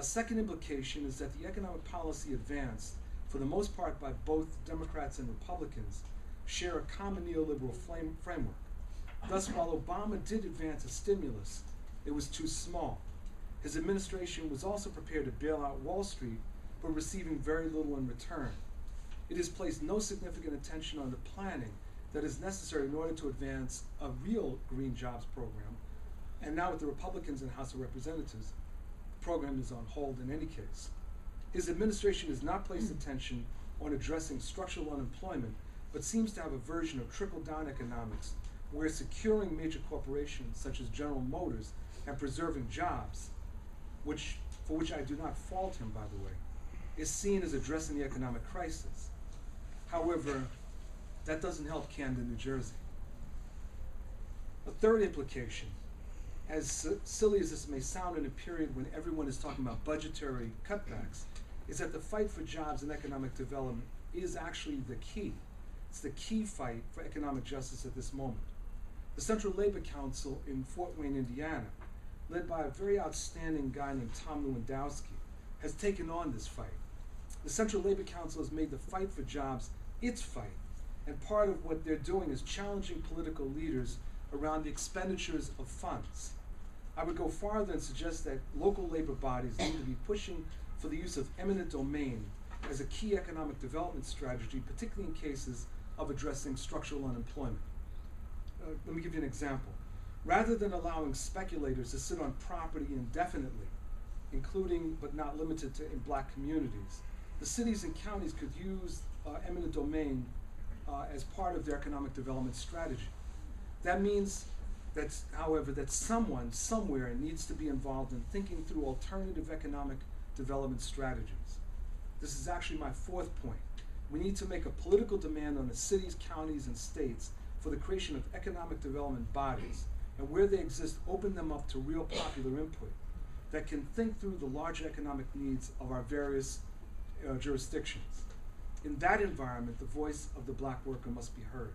A second implication is that the economic policy advanced, for the most part by both Democrats and Republicans, share a common neoliberal framework. Thus, while Obama did advance a stimulus, it was too small. His administration was also prepared to bail out Wall Street, but receiving very little in return. It has placed no significant attention on the planning that is necessary in order to advance a real green jobs program. And now with the Republicans in the House of Representatives, the program is on hold in any case. His administration has not placed attention on addressing structural unemployment, but seems to have a version of trickle-down economics where securing major corporations such as General Motors and preserving jobs, for which I do not fault him, by the way, is seen as addressing the economic crisis. However, that doesn't help Camden, New Jersey. A third implication, as silly as this may sound in a period when everyone is talking about budgetary cutbacks, is that the fight for jobs and economic development is actually the key. It's the key fight for economic justice at this moment. The Central Labor Council in Fort Wayne, Indiana, led by a very outstanding guy named Tom Lewandowski, has taken on this fight. The Central Labor Council has made the fight for jobs its fight, and part of what they're doing is challenging political leaders around the expenditures of funds. I would go farther and suggest that local labor bodies need to be pushing for the use of eminent domain as a key economic development strategy, particularly in cases of addressing structural unemployment. Let me give you an example. Rather than allowing speculators to sit on property indefinitely, including but not limited to in black communities, the cities and counties could use eminent domain as part of their economic development strategy. That means that, however, that someone somewhere needs to be involved in thinking through alternative economic development strategies. This is actually my fourth point. We need to make a political demand on the cities, counties, and states for the creation of economic development bodies, and where they exist, open them up to real popular input that can think through the larger economic needs of our various jurisdictions. In that environment, the voice of the black worker must be heard.